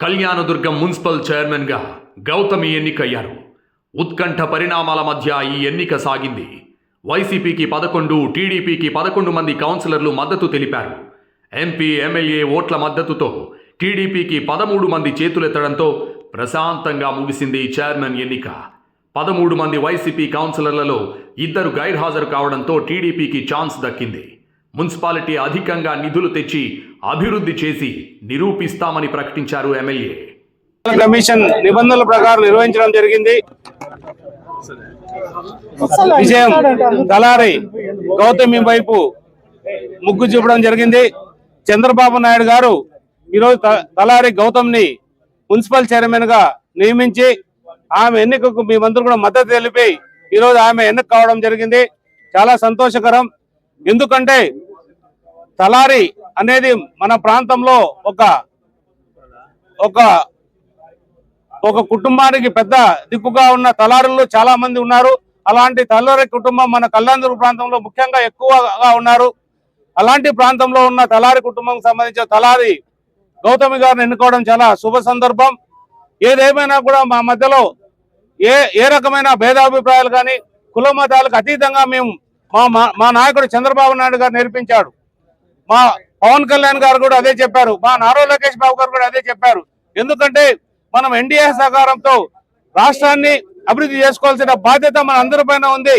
Kalyandurg municipal చైర్మన్గా గౌతమి ఎన్నికయ్యారు. ఉత్కంఠ పరిణామాల మధ్య ఈ ఎన్నిక సాగింది. వైసీపీకి 11, టీడీపీకి 11 మంది కౌన్సిలర్లు మద్దతు తెలిపారు. ఎంపీ, ఎమ్మెల్యే ఓట్ల మద్దతుతో టీడీపీకి 13 మంది చేతులెత్తడంతో ప్రశాంతంగా ముగిసింది చైర్మన్ ఎన్నిక. 13 మంది వైసీపీ కౌన్సిలర్లలో 2 గైర్హాజరు కావడంతో టీడీపీకి ఛాన్స్ దక్కింది. మున్సిపాలిటీ అధికంగా నిధులు తెచ్చి అభివృద్ధి చేసి నిరూపిస్తామని ప్రకటించారు ఎమ్మెల్యే. కమిషన్ నిబంధనల ప్రకారం నిర్వహించడం జరిగింది. విజయం తలారి గౌతమి వైపు ముగ్గు చూపడం జరిగింది. చంద్రబాబు నాయుడు గారు ఈరోజు తలారి గౌతమ్ని మున్సిపల్ చైర్మన్ గా నియమించి ఆమె ఎన్నికకు మేమందరూ కూడా మద్దతు తెలిపి ఈరోజు ఆమె ఎన్నిక కావడం జరిగింది. చాలా సంతోషకరం. ఎందుకంటే తలారి అనేది మన ప్రాంతంలో ఒక కుటుంబానికి పెద్ద దిక్కుగా ఉన్న తలారులు చాలా మంది ఉన్నారు. అలాంటి తలారి కుటుంబం మన కళ్యాణదుర్గం ప్రాంతంలో ముఖ్యంగా ఎక్కువగా ఉన్నారు. అలాంటి ప్రాంతంలో ఉన్న తలారి కుటుంబం సంబంధించిన తలారి గౌతమి గారిని ఎన్నుకోవడం చాలా శుభ సందర్భం. ఏదేమైనా కూడా మా మధ్యలో ఏ రకమైన భేదాభిప్రాయాలు కానీ కుల మతాలకు అతీతంగా మేము మా నాయకుడు చంద్రబాబు నాయుడు గారు నేర్పించాడు. మా పవన్ కళ్యాణ్ గారు కూడా అదే చెప్పారు. మా నారా లోకేష్ బాబు గారు కూడా అదే చెప్పారు. ఎందుకంటే మనం ఎన్డీఏ సహకారంతో రాష్ట్రాన్ని అభివృద్ధి చేసుకోవాల్సిన బాధ్యత మన అందరి పైన ఉంది.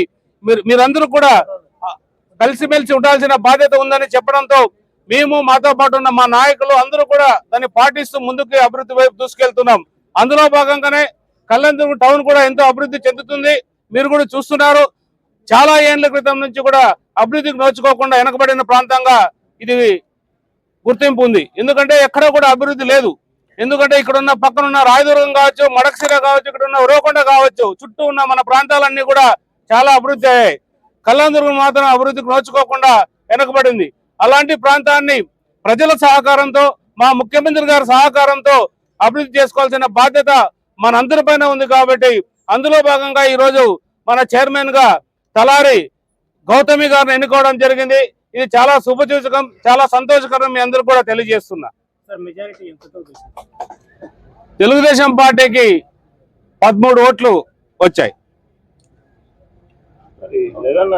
మీరందరూ కూడా కలిసిమెలిసి ఉండాల్సిన బాధ్యత ఉందని చెప్పడంతో మేము, మాతో పాటు ఉన్న మా నాయకులు అందరూ కూడా దాన్ని పాటిస్తూ ముందుకు అభివృద్ధి వైపు దూసుకెళ్తున్నాం. అందులో భాగంగానే కళ్యాణదుర్గం టౌన్ కూడా ఎంతో అభివృద్ధి చెందుతుంది. మీరు కూడా చూస్తున్నారు. చాలా ఏళ్ల క్రితం నుంచి కూడా అభివృద్ధికి నోచుకోకుండా వెనకబడిన ప్రాంతంగా ఇది గుర్తింపు ఉంది. ఎందుకంటే ఎక్కడ కూడా అభివృద్ధి లేదు. ఎందుకంటే ఇక్కడ ఉన్న పక్కన ఉన్న రాయదుర్గం కావచ్చు, మడకశిర కావచ్చు, ఇక్కడ ఉన్న ఉరవకొండ కావచ్చు, చుట్టూ ఉన్న మన ప్రాంతాలన్నీ కూడా చాలా అభివృద్ధి అయ్యాయి. కళ్యాణదుర్గం మాత్రం అభివృద్ధికి నోచుకోకుండా వెనకబడింది. అలాంటి ప్రాంతాన్ని ప్రజల సహకారంతో, మా ముఖ్యమంత్రి గారి సహకారంతో అభివృద్ధి చేసుకోవాల్సిన బాధ్యత మనందరిపైన ఉంది. కాబట్టి అందులో భాగంగా ఈరోజు మన చైర్మన్ గా తలారి గౌతమి గారిని ఎన్నుకోవడం జరిగింది. ఇది చాలా శుభసూచకం, చాలా సంతోషకరం. మీ అందరూ కూడా తెలియజేస్తున్నా. తెలుగుదేశం పార్టీకి 13 ఓట్లు వచ్చాయి.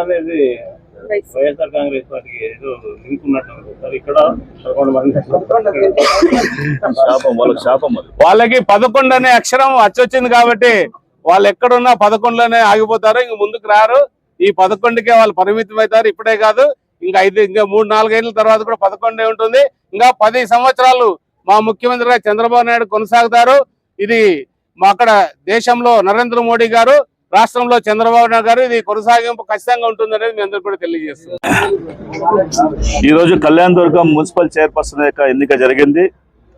అనేది వైఎస్ఆర్ కాంగ్రెస్ పార్టీకి ఏదో లింక్ ఉన్నట్టు ఇక్కడ వాళ్ళకి 11 అనే అక్షరం వచ్చింది కాబట్టి వాళ్ళు ఎక్కడున్నా 11లోనే ఆగిపోతారు. ఇంక ముందుకు రారు. ఈ 11కే వాళ్ళు పరిమితం అవుతారు. ఇప్పుడే కాదు, ఇంకా 3-4 ఏళ్ల తర్వాత కూడా 11 ఉంటుంది. ఇంకా 10 సంవత్సరాలు మా ముఖ్యమంత్రిగా చంద్రబాబు నాయుడు కొనసాగుతారు. ఇది మా అక్కడ దేశంలో నరేంద్ర మోడీ గారు, రాష్ట్రంలో చంద్రబాబు నాయుడు గారు. ఇది కొనసాగింపు ఖచ్చితంగా ఉంటుంది అనేది మీ అందరూ కూడా తెలియజేస్తున్నారు. ఈ రోజు కళ్యాణదుర్గం మున్సిపల్ చైర్పర్సన్ యొక్క ఎన్నిక జరిగింది.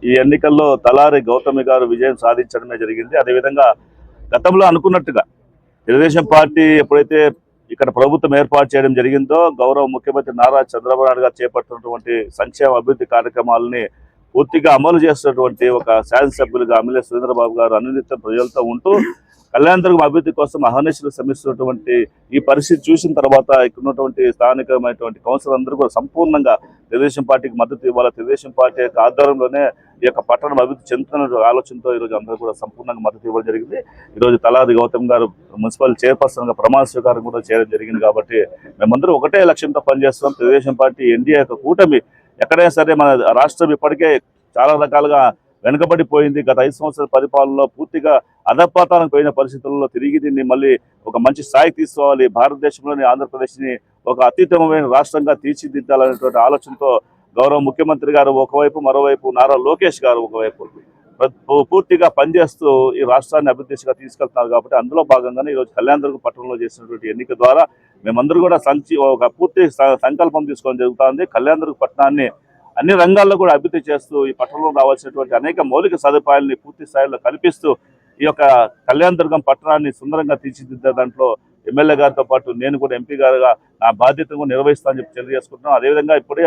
ఈ ఎన్నికల్లో తలారి గౌతమి గారు విజయం సాధించడమే జరిగింది. అదేవిధంగా గతంలో అనుకున్నట్టుగా తెలుగుదేశం పార్టీ ఎప్పుడైతే ఇక్కడ ప్రభుత్వం ఏర్పాటు చేయడం జరిగిందో, గౌరవ ముఖ్యమంత్రి నారా చంద్రబాబు నాయుడు గారు చేపట్టినటువంటి సంక్షేమ అభివృద్ధి కార్యక్రమాలని పూర్తిగా అమలు చేస్తున్నటువంటి ఒక శాసనసభ్యులుగా ఎమ్మెల్యే సురేంద్రబాబు గారు అనునిత్యం ప్రజలతో ఉంటూ కళ్యాణదుర్గం అభివృద్ధి కోసం అహర్నిశలు శ్రమిస్తున్నటువంటి ఈ పరిస్థితి చూసిన తర్వాత ఇక్కడ ఉన్నటువంటి స్థానికమైనటువంటి కౌన్సిలర్ అందరూ కూడా సంపూర్ణంగా తెలుగుదేశం పార్టీకి మద్దతు ఇవ్వాలి. తెలుగుదేశం పార్టీ యొక్క ఆధ్వర్యంలోనే ఈ యొక్క పట్టణం అభివృద్ధి చెందుతున్న ఆలోచనతో ఈరోజు అందరూ కూడా సంపూర్ణంగా మద్దతు ఇవ్వడం జరిగింది. ఈరోజు తలారి గౌతమ్ గారు మున్సిపల్ చైర్పర్సన్ గా ప్రమాణ స్వీకారం కూడా చేయడం జరిగింది. కాబట్టి మేమందరూ ఒకటే లక్ష్యంతో పనిచేస్తున్నాం. తెలుగుదేశం పార్టీ, ఎన్డీఏ యొక్క కూటమి ఎక్కడైనా సరే మన రాష్ట్రం ఇప్పటికే చాలా రకాలుగా వెనుకబడిపోయింది. గత 5 సంవత్సరాల పరిపాలనలో పూర్తిగా అధపాతాలకు పోయిన పరిస్థితుల్లో తిరిగి దీన్ని మళ్ళీ ఒక మంచి స్థాయికి తీసుకోవాలి, భారతదేశంలోని ఆంధ్రప్రదేశ్ని ఒక అత్యుత్తమమైన రాష్ట్రంగా తీర్చిదిద్దాలనేటువంటి ఆలోచనతో గౌరవ ముఖ్యమంత్రి గారు ఒకవైపు, మరోవైపు నారా లోకేష్ గారు ఒకవైపు పూర్తిగా పనిచేస్తూ ఈ రాష్ట్రాన్ని అభివృద్ధి దిశగా తీసుకెళ్తున్నారు. కాబట్టి అందులో భాగంగానే ఈరోజు కళ్యాణదుర్గం పట్టణంలో చేసినటువంటి ఎన్నిక ద్వారా మేమందరూ కూడా ఒక పూర్తి సంకల్పం తీసుకోవడం జరుగుతుంది. కళ్యాణదుర్గం పట్టణాన్ని అన్ని రంగాల్లో కూడా అభివృద్ధి చేస్తూ ఈ పట్టణంలో రావాల్సినటువంటి అనేక మౌలిక సదుపాయాలని పూర్తి స్థాయిలో కల్పిస్తూ ఈ యొక్క కళ్యాణదుర్గం పట్టణాన్ని సుందరంగా తీర్చిదిద్దే దాంట్లో ఎమ్మెల్యే గారితో పాటు నేను కూడా ఎంపీ గారుగా నా బాధ్యతను తెలియజేస్తానని చెప్పి తెలియజేసుకుంటున్నాం. అదేవిధంగా ఇప్పుడే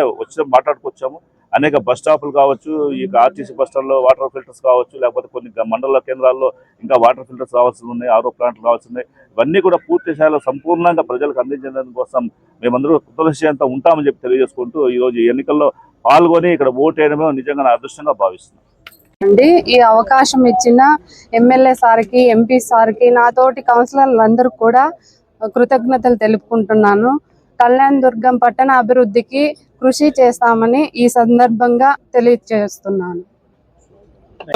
మాట్లాడుకొచ్చాము. అనేక బస్ స్టాపులు కావచ్చు, ఈ ఆర్టీసీ బస్ స్టాండ్లో వాటర్ ఫిల్టర్స్ కావచ్చు, లేకపోతే కొన్ని మండల కేంద్రాల్లో ఇంకా వాటర్ ఫిల్టర్స్ రావాల్సి ఉన్నాయి, ఆరో ప్లాంట్లు కావాల్సి ఉన్నాయి. ఇవన్నీ కూడా పూర్తి స్థాయిలో సంపూర్ణంగా ప్రజలకు అందించడం కోసం మేమందరూ కృతనిశ్చయంతో ఉంటామని చెప్పి తెలియజేసుకుంటూ ఈరోజు ఈ ఎన్నికల్లో పాల్గొని ఇక్కడ ఓటు వేయడమే నిజంగా నా అదృష్టంగా భావిస్తున్నాం. అండి ఈ అవకాశం ఇచ్చిన ఎమ్మెల్యే సార్కి, ఎంపీ సార్కి, నాతోటి కౌన్సిలర్లందరూ కూడా కృతజ్ఞతలు తెలుపుకుంటున్నాను. కళ్యాణ్ దుర్గం పట్టణ అభివృద్ధికి కృషి చేస్తామని ఈ సందర్భంగా తెలియజేస్తున్నాను.